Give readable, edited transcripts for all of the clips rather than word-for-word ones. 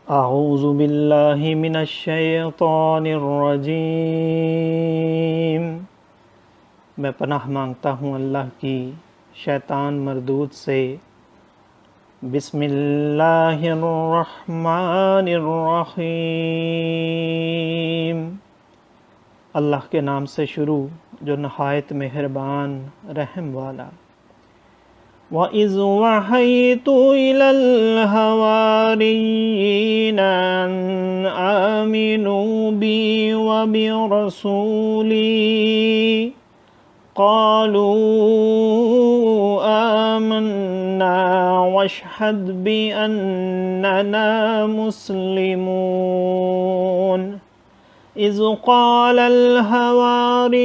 اعوذ باللہ من الشیطان الرجیم، میں پناہ مانگتا ہوں اللہ کی شیطان مردود سے۔ بسم اللہ الرحمن الرحیم، اللہ کے نام سے شروع جو نہایت مہربان رحم والا۔ وَإِذْ وَحَيْتُ إِلَى الْحَوَارِيِّينَ أَنْ آمِنُوا بِي وَبِرَسُولِي قَالُوا آمَنَّا وَاشْهَدْ بِأَنَّنَا مُسْلِمُونَ۔ إِذْ قَالَ الْحَوَارِيُّونَ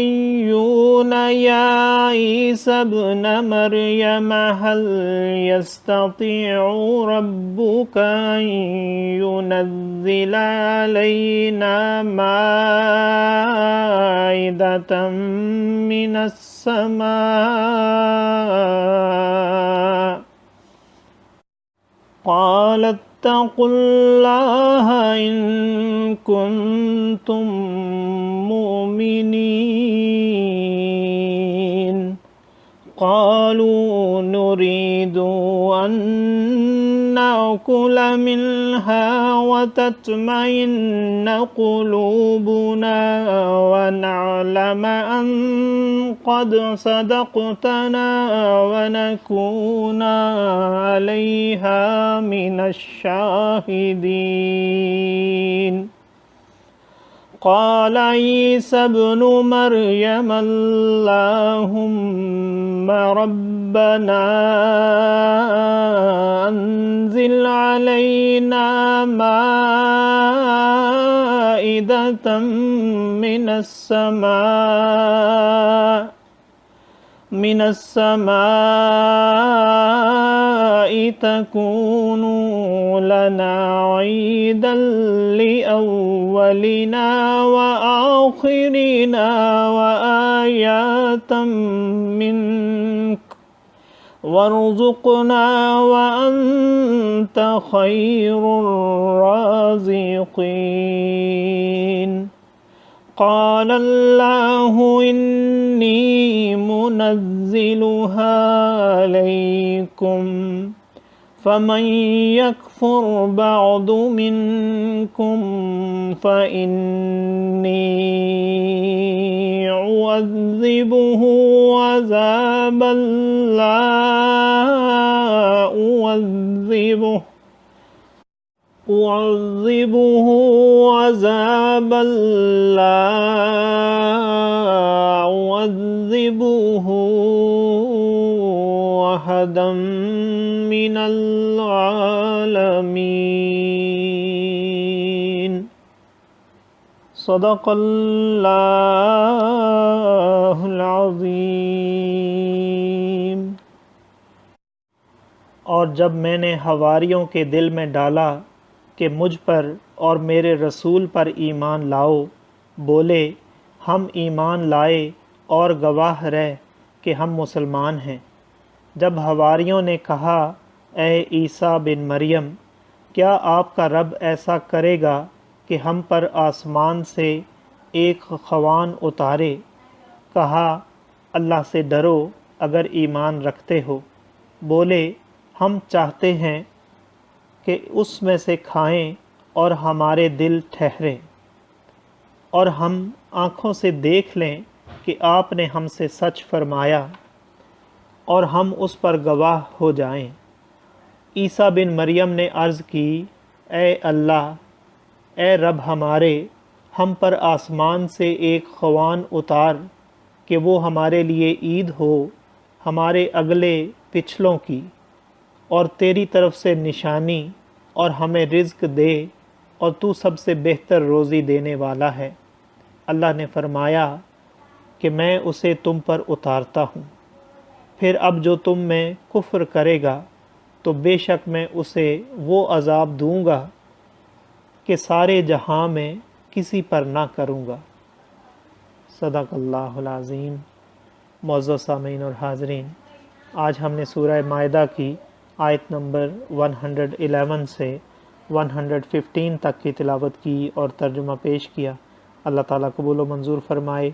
يَا عِيسَى ابْنَ مَرْيَمَ هَلْ يَسْتَطِيعُ رَبُّكَ أَن يُنَزِّلَ عَلَيْنَا مَائِدَةً مِّنَ السَّمَاءِ؟ قَالَ اتَّقُوا اللَّهَ إِن كُنتُم مُّؤْمِنِينَ۔ قَالُوا نُرِيدُ أَن نَّأْكُلَ مِنْهَا وَتَطْمَئِنَّ قُلُوبُنَا وَنَعْلَمَ أَن قَدْ صَدَقْتَنَا وَنَكُونَ عَلَيْهَا مِنَ الشَّاهِدِينَ۔ قال عيسى ابن مريم اللهم ربنا أنزل علينا مائدة من السماء تكون لنا عيدا لأولنا وآخرنا وآية منك وارزقنا وأنت خير الرازقين۔ قال الله إني منزلها عليكم فمن يكفر بعد منكم فإني أعذبه عذابا لا أعذبه عذابا لا أعذبه أحدا من العالمين۔ صدق اللہ العظیم۔ اور جب میں نے حواریوں کے دل میں ڈالا کہ مجھ پر اور میرے رسول پر ایمان لاؤ، بولے ہم ایمان لائے اور گواہ رہ کہ ہم مسلمان ہیں۔ جب حواریوں نے کہا اے عیسیٰ بن مریم، کیا آپ کا رب ایسا کرے گا کہ ہم پر آسمان سے ایک خوان اتارے؟ کہا اللہ سے ڈرو اگر ایمان رکھتے ہو۔ بولے ہم چاہتے ہیں کہ اس میں سے کھائیں اور ہمارے دل ٹھہریں، اور ہم آنکھوں سے دیکھ لیں کہ آپ نے ہم سے سچ فرمایا، اور ہم اس پر گواہ ہو جائیں۔ عیسیٰ بن مریم نے عرض کی اے اللہ، اے رب ہمارے، ہم پر آسمان سے ایک خوان اتار کہ وہ ہمارے لیے عید ہو، ہمارے اگلے پچھلوں کی، اور تیری طرف سے نشانی، اور ہمیں رزق دے، اور تو سب سے بہتر روزی دینے والا ہے۔ اللہ نے فرمایا کہ میں اسے تم پر اتارتا ہوں، پھر اب جو تم میں کفر کرے گا تو بے شک میں اسے وہ عذاب دوں گا کہ سارے جہاں میں کسی پر نہ کروں گا۔ صدق اللہ العظیم۔ معزز سامعین اور حاضرین، آج ہم نے سورہ مائدہ کی آیت نمبر 111 سے 115 تک کی تلاوت کی اور ترجمہ پیش کیا۔ اللہ تعالیٰ قبول و منظور فرمائے۔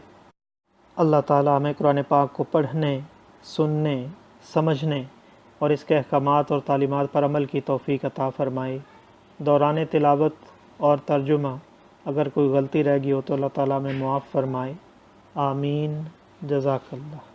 اللہ تعالیٰ ہمیں قرآن پاک کو پڑھنے، سننے، سمجھنے اور اس کے احکامات اور تعلیمات پر عمل کی توفیق عطا فرمائے۔ دوران تلاوت اور ترجمہ اگر کوئی غلطی رہ گئی ہو تو اللہ تعالیٰ ہمیں معاف فرمائے۔ آمین۔ جزاک اللہ۔